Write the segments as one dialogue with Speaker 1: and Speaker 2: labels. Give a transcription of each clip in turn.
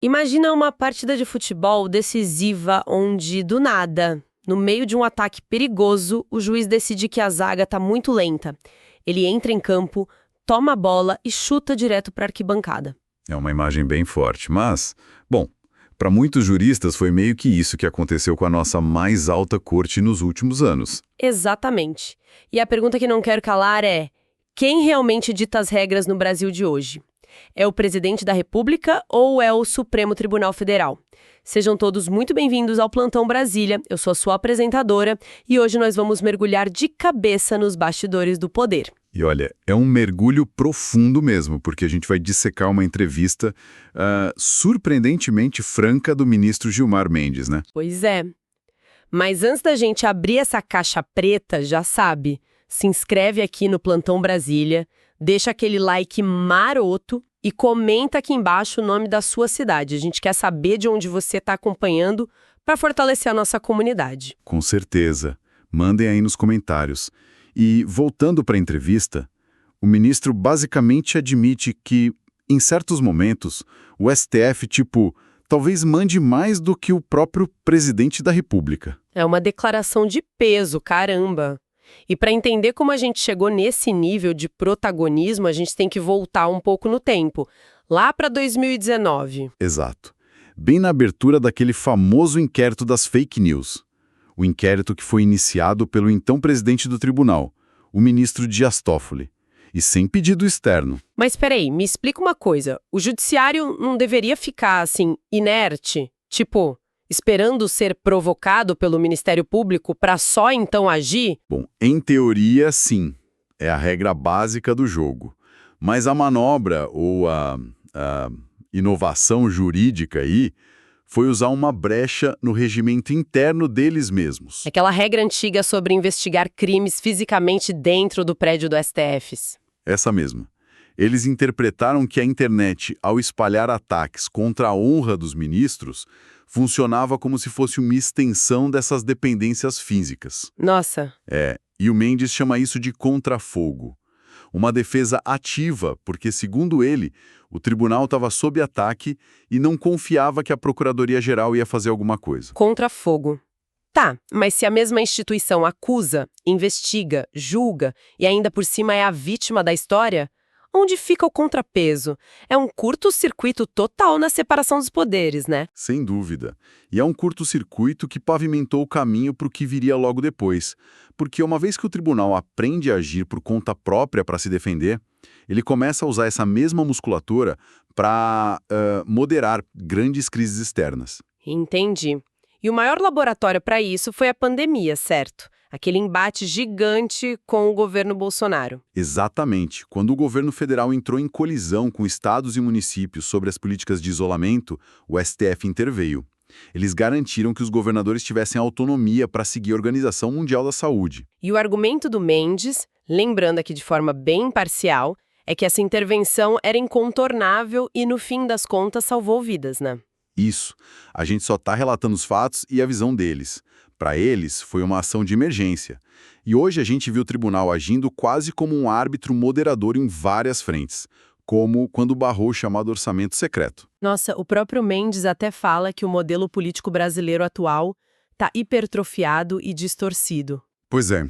Speaker 1: Imagina uma partida de futebol decisiva onde, do nada, no meio de um ataque perigoso, o juiz decide que a zaga está muito lenta. Ele entra em campo, toma a bola e chuta direto para a arquibancada.
Speaker 2: É uma imagem bem forte, mas, bom, para muitos juristas foi meio que isso que aconteceu com a nossa mais alta corte nos últimos anos.
Speaker 1: Exatamente. E a pergunta que não quero calar é: quem realmente dita as regras no Brasil de hoje? É o presidente da República ou é o Supremo Tribunal Federal? Sejam todos muito bem-vindos ao Plantão Brasília. Eu sou a sua apresentadora e hoje nós vamos mergulhar de cabeça nos bastidores do poder.
Speaker 2: E olha, é um mergulho profundo mesmo, porque a gente vai dissecar uma entrevista surpreendentemente franca do ministro Gilmar Mendes, né?
Speaker 1: Pois é. Mas antes da gente abrir essa caixa preta, já sabe, se inscreve aqui no Plantão Brasília, deixa aquele like maroto e comenta aqui embaixo o nome da sua cidade. A gente quer saber de onde você está acompanhando para fortalecer a nossa comunidade.
Speaker 2: Com certeza. Mandem aí nos comentários. E, voltando para a entrevista, o ministro basicamente admite que, em certos momentos, o STF, talvez mande mais do que o próprio presidente da República.
Speaker 1: É uma declaração de peso, caramba! E para entender como a gente chegou nesse nível de protagonismo, a gente tem que voltar um pouco no tempo, lá para 2019.
Speaker 2: Exato. Bem na abertura daquele famoso inquérito das fake news. O inquérito que foi iniciado pelo então presidente do tribunal, o ministro Dias Toffoli, e sem pedido externo.
Speaker 1: Mas peraí, me explica uma coisa. O judiciário não deveria ficar, assim, inerte? Esperando ser provocado pelo Ministério Público para só então agir?
Speaker 2: Bom, em teoria, sim. É a regra básica do jogo. Mas a manobra ou a inovação jurídica aí foi usar uma brecha no regimento interno deles mesmos.
Speaker 1: Aquela regra antiga sobre investigar crimes fisicamente dentro do prédio do STF.
Speaker 2: Essa mesma. Eles interpretaram que a internet, ao espalhar ataques contra a honra dos ministros, funcionava como se fosse uma extensão dessas dependências físicas.
Speaker 1: Nossa.
Speaker 2: E o Mendes chama isso de contrafogo. Uma defesa ativa, porque, segundo ele, o tribunal estava sob ataque e não confiava que a Procuradoria-Geral ia fazer alguma coisa.
Speaker 1: Contrafogo. Tá, mas se a mesma instituição acusa, investiga, julga e ainda por cima é a vítima da história, onde fica o contrapeso? É um curto-circuito total na separação dos poderes, né?
Speaker 2: Sem dúvida. E é um curto-circuito que pavimentou o caminho para o que viria logo depois. Porque uma vez que o tribunal aprende a agir por conta própria para se defender, ele começa a usar essa mesma musculatura para moderar grandes crises externas.
Speaker 1: Entendi. E o maior laboratório para isso foi a pandemia, certo? Aquele embate gigante com o governo Bolsonaro.
Speaker 2: Exatamente. Quando o governo federal entrou em colisão com estados e municípios sobre as políticas de isolamento, o STF interveio. Eles garantiram que os governadores tivessem autonomia para seguir a Organização Mundial da Saúde.
Speaker 1: E o argumento do Mendes, lembrando aqui de forma bem imparcial, é que essa intervenção era incontornável e, no fim das contas, salvou vidas, né?
Speaker 2: Isso. A gente só está relatando os fatos e a visão deles. Para eles, foi uma ação de emergência. E hoje a gente viu o tribunal agindo quase como um árbitro moderador em várias frentes, como quando barrou o chamado orçamento secreto.
Speaker 1: Nossa, o próprio Mendes até fala que o modelo político brasileiro atual está hipertrofiado e distorcido.
Speaker 2: Pois é.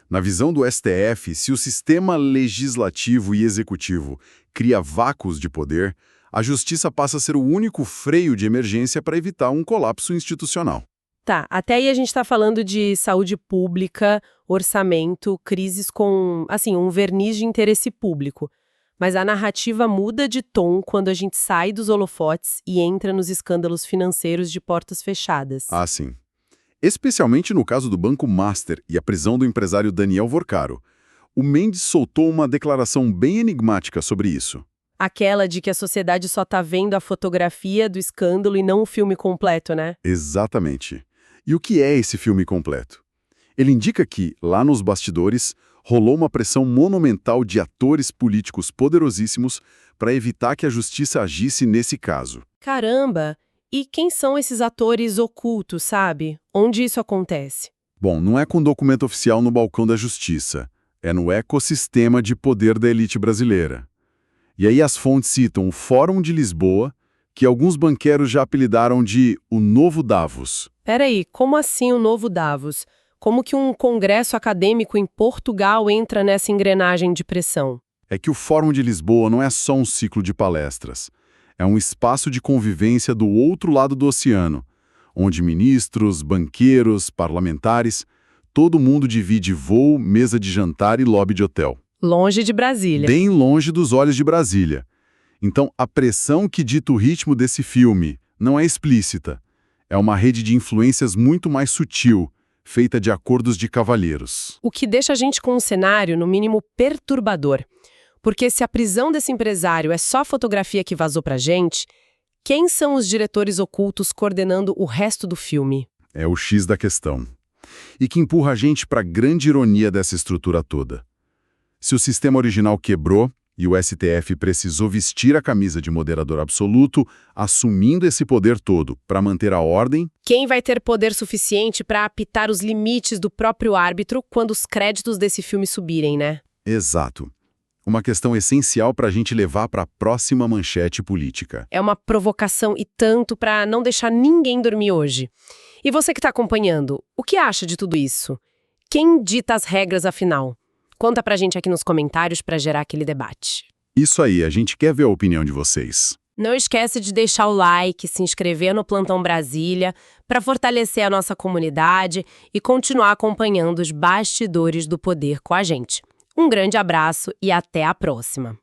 Speaker 2: Na visão do STF, se o sistema legislativo e executivo cria vácuos de poder, a justiça passa a ser o único freio de emergência para evitar um colapso institucional.
Speaker 1: Tá, até aí a gente está falando de saúde pública, orçamento, crises com, um verniz de interesse público. Mas a narrativa muda de tom quando a gente sai dos holofotes e entra nos escândalos financeiros de portas fechadas.
Speaker 2: Ah, sim. Especialmente no caso do Banco Master e a prisão do empresário Daniel Vorcaro. O Mendes soltou uma declaração bem enigmática sobre isso.
Speaker 1: Aquela de que a sociedade só está vendo a fotografia do escândalo e não o filme completo, né?
Speaker 2: Exatamente. E o que é esse filme completo? Ele indica que, lá nos bastidores, rolou uma pressão monumental de atores políticos poderosíssimos para evitar que a justiça agisse nesse caso.
Speaker 1: Caramba! E quem são esses atores ocultos, sabe? Onde isso acontece?
Speaker 2: Bom, não é com documento oficial no balcão da justiça. É no ecossistema de poder da elite brasileira. E aí as fontes citam o Fórum de Lisboa, que alguns banqueiros já apelidaram de o novo Davos.
Speaker 1: Peraí, como assim o novo Davos? Como que um congresso acadêmico em Portugal entra nessa engrenagem de pressão?
Speaker 2: É que o Fórum de Lisboa não é só um ciclo de palestras. É um espaço de convivência do outro lado do oceano, onde ministros, banqueiros, parlamentares, todo mundo divide voo, mesa de jantar e lobby de hotel.
Speaker 1: Longe de Brasília.
Speaker 2: Bem longe dos olhos de Brasília. Então, a pressão que dita o ritmo desse filme não é explícita. É uma rede de influências muito mais sutil, feita de acordos de cavalheiros.
Speaker 1: O que deixa a gente com um cenário, no mínimo, perturbador. Porque se a prisão desse empresário é só a fotografia que vazou pra gente, quem são os diretores ocultos coordenando o resto do filme?
Speaker 2: É o X da questão. E que empurra a gente para a grande ironia dessa estrutura toda. Se o sistema original quebrou e o STF precisou vestir a camisa de moderador absoluto, assumindo esse poder todo para manter a ordem,
Speaker 1: Quem vai ter poder suficiente para apitar os limites do próprio árbitro quando os créditos desse filme subirem, né?
Speaker 2: exato. Uma questão essencial para a gente levar para a próxima manchete política.
Speaker 1: É uma provocação e tanto para não deixar ninguém dormir hoje. E você que está acompanhando, o que acha de tudo isso? Quem dita as regras, afinal? Conta pra gente aqui nos comentários para gerar aquele debate.
Speaker 2: Isso aí, a gente quer ver a opinião de vocês.
Speaker 1: Não esquece de deixar o like, se inscrever no Plantão Brasília para fortalecer a nossa comunidade e continuar acompanhando os bastidores do poder com a gente. Um grande abraço e até a próxima!